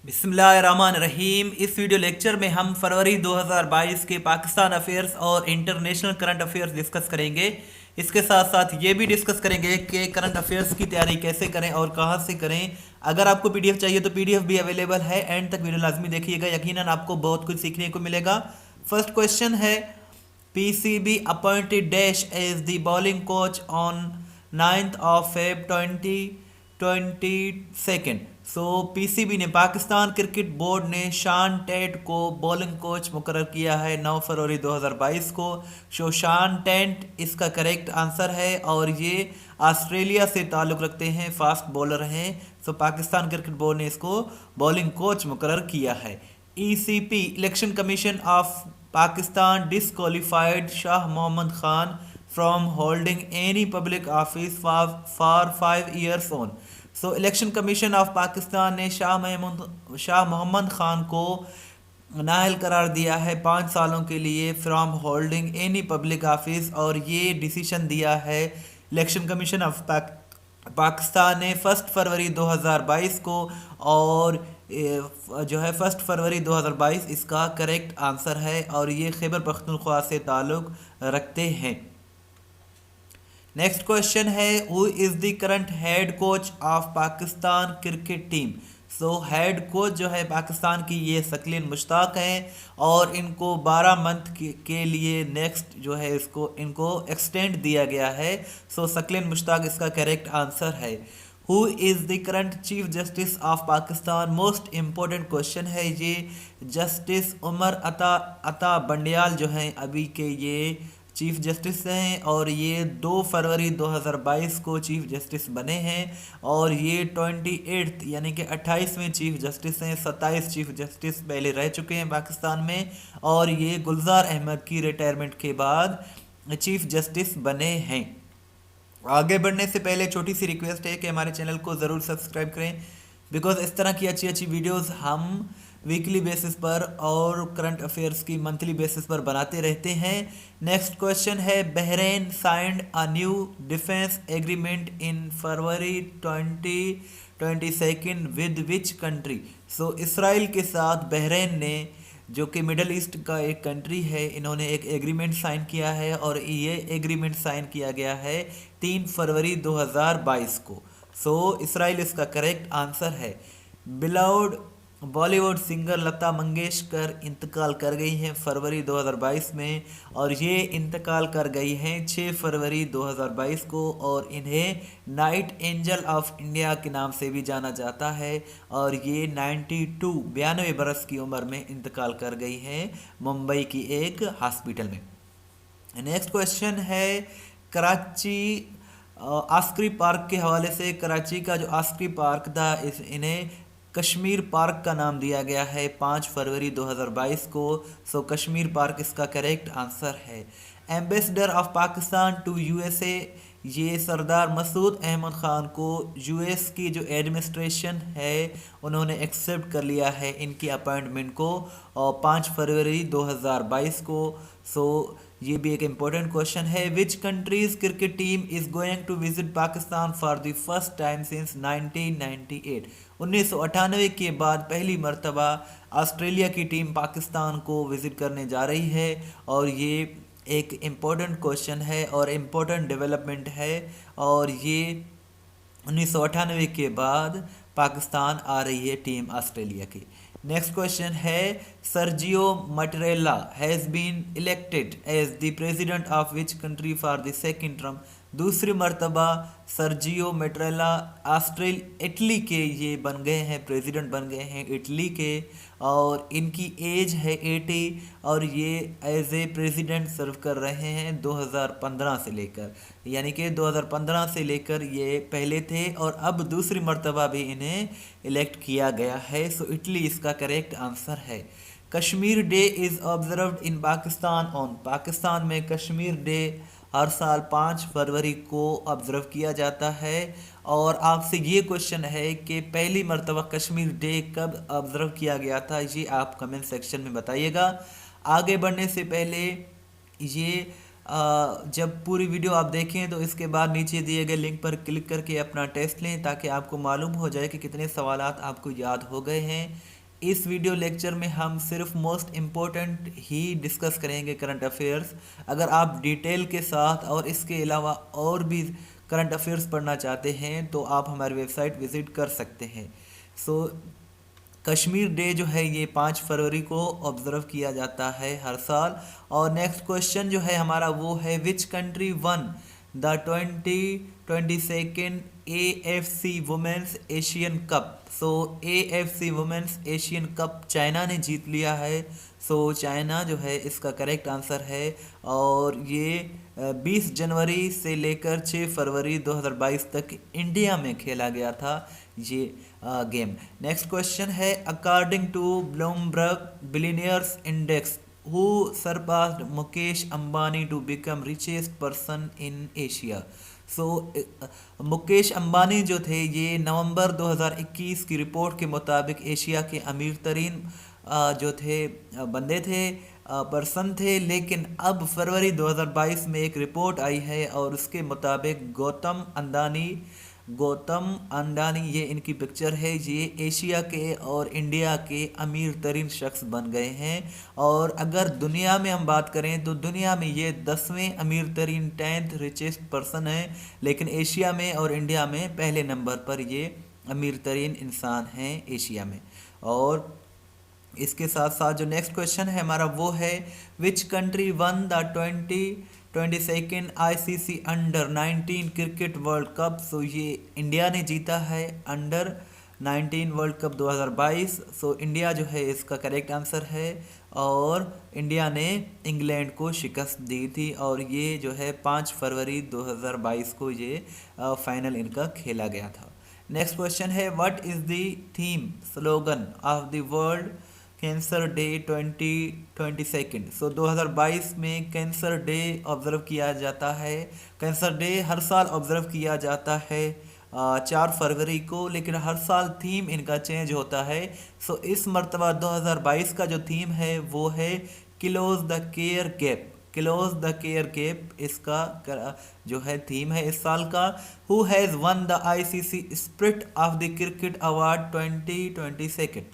बिस्मिल्लाहिर्रहमानिर्रहीम। इस video lecture में हम फरवरी 2022 के पाकिस्तान अफेयर्स और इंटरनेशनल करंट अफेयर्स डिस्कस करेंगे। इसके साथ साथ ये भी डिस्कस करेंगे कि करंट अफेयर्स की तैयारी कैसे करें और कहाँ से करें। अगर आपको पीडीएफ चाहिए तो पीडीएफ भी अवेलेबल है। एंड तक वीडियो लाजमी देखिएगा, यकीनन आपको बहुत कुछ सीखने को मिलेगा। फर्स्ट क्वेश्चन है, PCB appointed dash as the bowling coach on 9th of Feb 2022। So PCB ने, पाकिस्तान क्रिकेट बोर्ड ने शान टेट को बॉलिंग कोच मुकर्रर किया है 9 फरवरी 2022 को। सो शान टेट इसका करेक्ट आंसर है और ये ऑस्ट्रेलिया से ताल्लुक़ रखते हैं, फास्ट बॉलर हैं। सो पाकिस्तान क्रिकेट बोर्ड ने इसको बॉलिंग कोच मुकर्रर किया है। ECP election commission of Pakistan disqualified Shah Mohammad Khan from holding any public office for 5 years on। So election commission of Pakistan ने शाह मोहम्मद खान को नाअहल करार दिया है 5 सालों के लिए from holding any public office, और ये डिसीजन दिया है इलेक्शन कमीशन ऑफ पाकिस्तान ने 1 फरवरी 2022 को। और जो है 1 फरवरी 2022 इसका करेक्ट आंसर है और ये खैबर पख्तूनख्वा से ताल्लुक़ रखते हैं। नेक्स्ट क्वेश्चन है, who is the current head coach of Pakistan cricket team. So head coach जो है पाकिस्तान की ये सकलीन मुश्ताक हैं और इनको 12 मंथ के लिए नेक्स्ट जो है इनको एक्सटेंड दिया गया है। सो सकलीन मुश्ताक इसका करेक्ट आंसर है। Who is the current chief justice of Pakistan. Most important question है ये। जस्टिस उमर अता बंडियाल जो हैं अभी के ये चीफ जस्टिस हैं और ये 2 फरवरी 2022 को चीफ जस्टिस बने हैं और ये 28th यानी कि 28वें चीफ जस्टिस हैं। 27 चीफ जस्टिस पहले रह चुके हैं पाकिस्तान में और ये गुलजार अहमद की रिटायरमेंट के बाद चीफ जस्टिस बने हैं। आगे बढ़ने से पहले छोटी सी रिक्वेस्ट है कि हमारे चैनल को ज़रूर सब्सक्राइब करें, बिकॉज इस तरह की अच्छी अच्छी वीडियोस हम वीकली बेसिस पर और करंट अफेयर्स की मंथली बेसिस पर बनाते रहते हैं। नेक्स्ट क्वेश्चन है, Bahrain signed a new defence agreement in February 2022 with which country. So Israel के साथ बहरीन ने, जो कि मिडल ईस्ट का एक कंट्री है, इन्होंने एक एग्रीमेंट साइन किया है और ये एग्रीमेंट साइन किया गया है 3 फरवरी 2022 को। सो इसराइल इसका करेक्ट आंसर है। बिलाउड बॉलीवुड सिंगर लता मंगेशकर इंतकाल कर गई हैं फरवरी 2022 में और ये इंतकाल कर गई हैं 6 फरवरी 2022 को और इन्हें नाइट एंजल ऑफ इंडिया के नाम से भी जाना जाता है और ये 92 बरस की उम्र में इंतकाल कर गई हैं मुंबई की एक हॉस्पिटल में। नेक्स्ट क्वेश्चन है, कराची आस्करी पार्क के हवाले से। कराची का जो आस्करी पार्क था इन्हें कश्मीर पार्क का नाम दिया गया है 5 फरवरी 2022 को। सो कश्मीर पार्क इसका करेक्ट आंसर है। Ambassador of Pakistan to USA, ये सरदार मसूद अहमद ख़ान को यूएस की जो एडमिनिस्ट्रेशन है उन्होंने एक्सेप्ट कर लिया है इनकी अपॉइंटमेंट को और 5 फरवरी 2022 को। सो ये भी एक इम्पोर्टेंट क्वेश्चन है। Which countries cricket team is going to visit Pakistan for the first time since 1998। 1998 के बाद पहली मरतबा ऑस्ट्रेलिया की टीम पाकिस्तान को विज़िट करने जा रही है और ये एक इम्पोर्टेंट क्वेश्चन है और इम्पोर्टेंट डेवलपमेंट है और ये 1998 के बाद पाकिस्तान आ रही है टीम ऑस्ट्रेलिया की। नेक्स्ट क्वेश्चन है, Sergio Mattarella has been elected as the president of which country for the second term. दूसरी मरतबा सर्जियो मटेरेला इटली के ये बन गए हैं, प्रेसिडेंट बन गए हैं इटली के और इनकी एज है 80 और ये एज ए प्रेसिडेंट सर्व कर रहे हैं 2015 से लेकर, यानी कि 2015 से लेकर ये पहले थे और अब दूसरी मरतबा भी इन्हें इलेक्ट किया गया है। सो इटली इसका करेक्ट आंसर है। Kashmir day is observed in Pakistan on. Pakistan में कश्मीर डे हर साल 5 फरवरी को ऑब्ज़र्व किया जाता है और आपसे ये क्वेश्चन है कि पहली मरतबा कश्मीर डे कब ऑब्ज़र्व किया गया था, ये आप कमेंट सेक्शन में बताइएगा। आगे बढ़ने से पहले ये जब पूरी वीडियो आप देखें तो इसके बाद नीचे दिए गए लिंक पर क्लिक करके अपना टेस्ट लें ताकि आपको मालूम हो जाए कि कितने सवालात आपको याद हो गए हैं। इस वीडियो लेक्चर में हम सिर्फ मोस्ट इम्पोर्टेंट ही डिस्कस करेंगे करंट अफेयर्स। अगर आप डिटेल के साथ और इसके अलावा और भी करंट अफेयर्स पढ़ना चाहते हैं तो आप हमारी वेबसाइट विज़िट कर सकते हैं। सो कश्मीर डे जो है ये 5 फरवरी को ऑब्ज़र्व किया जाता है हर साल। और नेक्स्ट क्वेश्चन जो है हमारा वो है, which country won the 2022 AFC women's Asian cup. So AFC women's Asian cup China ने जीत लिया है। सो चाइना जो है इसका करेक्ट आंसर है। और ये 20 जनवरी से लेकर 6 फरवरी 2022 तक इंडिया में खेला गया था ये गेम। नेक्स्ट क्वेश्चन है, according to Bloomberg billionaires index who surpassed Mukesh Ambani to become richest person in Asia. So Mukesh Ambani जो थे ये नवंबर 2021 की रिपोर्ट के मुताबिक एशिया के अमीर तरीन जो थे बंदे थे, पर्सन थे। लेकिन अब फरवरी 2022 में एक रिपोर्ट आई है और उसके मुताबिक गौतम अंडानी ये इनकी पिक्चर है, ये एशिया के और इंडिया के अमीर तरीन शख्स बन गए हैं। और अगर दुनिया में हम बात करें तो दुनिया में ये 10वें अमीर तरीन 10th रिचेस्ट पर्सन है, लेकिन एशिया में और इंडिया में पहले नंबर पर ये अमीर तरीन इंसान हैं एशिया में। और इसके साथ साथ जो नेक्स्ट क्वेश्चन है हमारा वो है, which country won the 2022 ICC under 19 cricket world cup. So ये इंडिया ने जीता है under 19 world cup 2022। So India जो है इसका करेक्ट आंसर है। और इंडिया ने इंग्लैंड को शिकस्त दी थी और ये जो है 5 फरवरी 2022 को ये फाइनल इनका खेला गया था। नेक्स्ट क्वेश्चन है, what is the theme slogan of the world cancer day 2022। सो 2022 में कैंसर डे ऑब्ज़र्व किया जाता है। कैंसर डे हर साल ऑब्ज़र्व किया जाता है 4 फरवरी को, लेकिन हर साल थीम इनका चेंज होता है। सो इस मरतबा 2022 का जो थीम है वो है close the care gap. Close the care gap इसका जो है थीम है इस साल का। Who has one the ICC spirit of the cricket award 2022।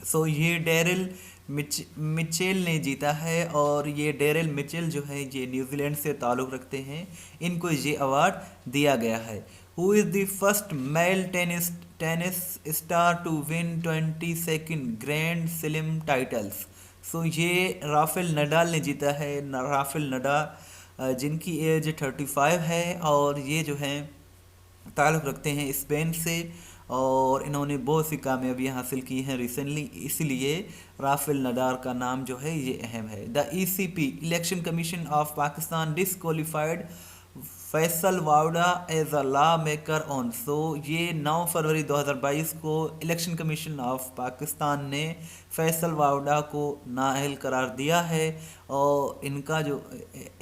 सो ये डेरिल मिचेल ने जीता है। और ये डेरिल मिचेल जो है ये न्यूजीलैंड से ताल्लुक़ रखते हैं, इनको ये अवार्ड दिया गया है। Who is the first male tennis star to win 22 grand slam titles. So ये राफेल नडाल ने जीता है। राफेल नडाल जिनकी एज 35 है और ये जो हैं ताल्लुक़ रखते हैं स्पेन से, और इन्होंने बहुत सी कामयाबियाँ हासिल की हैं रिसेंटली, इसलिए राफेल नडाल का नाम जो है ये अहम है। The ECP election commission of Pakistan disqualified Faisal Vawda as a lawmaker on. So ये 9 फरवरी 2022 को इलेक्शन कमीशन ऑफ पाकिस्तान ने फैसल वावड़ा को नाअहल करार दिया है। और इनका जो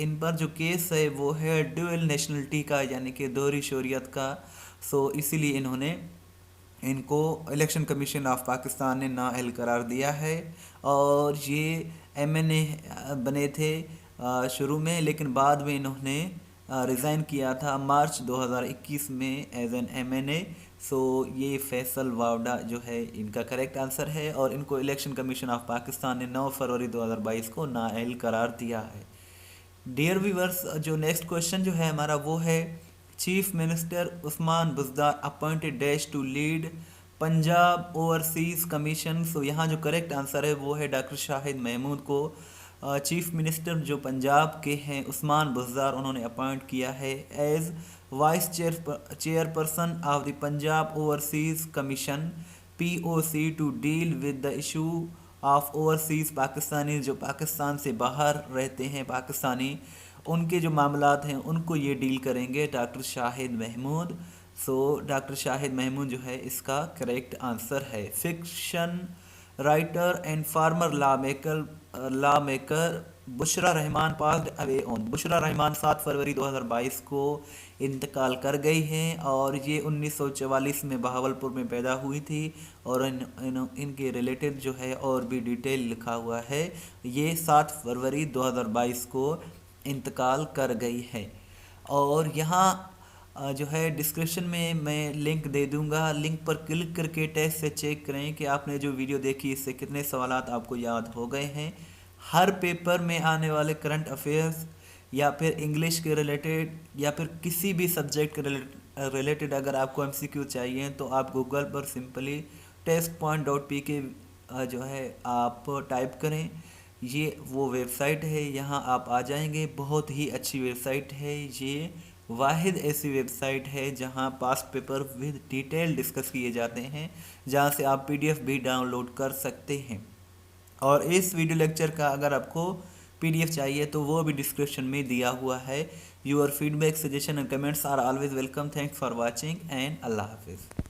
इन पर जो केस है वो है ड्यूअल नेशनलिटी का, यानी कि दोहरी शोरियत का। सो इसीलिए इनको इलेक्शन कमीशन ऑफ पाकिस्तान ने नाअहल करार दिया है। और ये MNA बने थे शुरू में, लेकिन बाद में इन्होंने रिज़ाइन किया था मार्च 2021 में एज एन MNA। सो ये फैसल वावड़ा जो है इनका करेक्ट आंसर है और इनको इलेक्शन कमीशन ऑफ पाकिस्तान ने 9 फरवरी 2022 को नाअहल करार दिया है। डियर व्यूअर्स, जो नेक्स्ट क्वेश्चन जो है हमारा वो है, chief minister Usman Buzdar appointed dash to lead Punjab overseas commission. So यहाँ जो करेक्ट आंसर है वो है डॉक्टर शाहिद महमूद को चीफ मिनिस्टर जो पंजाब के हैं उस्मान बुज़दार उन्होंने अपॉइंट किया है as vice chairperson of the Punjab overseas commission POC to deal with the issue of overseas Pakistani, जो पाकिस्तान से बाहर रहते हैं पाकिस्तानी, उनके जो मामलात हैं उनको ये डील करेंगे doctor Shahid Mahmood. So doctor Shahid Mahmood जो है इसका करेक्ट आंसर है। Fiction writer and former lawmaker Bushra Rehman passed away on. Bushra Rehman 7 फरवरी 2022 को इंतकाल कर गई हैं और ये 1944 में बहावलपुर में पैदा हुई थी। और इनके रिलेटेड जो है और भी डिटेल लिखा हुआ है, ये 7 फरवरी 2022 को इंतकाल कर गई है। और यहाँ जो है डिस्क्रिप्शन में मैं लिंक दे दूंगा। लिंक पर क्लिक करके टेस्ट से चेक करें कि आपने जो वीडियो देखी इससे कितने सवालात आपको याद हो गए हैं। हर पेपर में आने वाले करंट अफेयर्स या फिर इंग्लिश के रिलेटेड या फिर किसी भी सब्जेक्ट के रिलेटेड अगर आपको एमसीक्यू चाहिए तो आप गूगल पर सिंपली testpoint.pk जो है आप टाइप करें। ये वो वेबसाइट है, यहाँ आप आ जाएंगे। बहुत ही अच्छी वेबसाइट है ये, वाहिद ऐसी वेबसाइट है जहाँ past paper with detail discuss किए जाते हैं, जहाँ से आप पीडीएफ भी डाउनलोड कर सकते हैं। और इस वीडियो लेक्चर का अगर आपको पीडीएफ चाहिए तो वो भी डिस्क्रिप्शन में दिया हुआ है। Your feedback, suggestion and comments are always welcome. Thanks for watching and अल्लाह हाफिज़।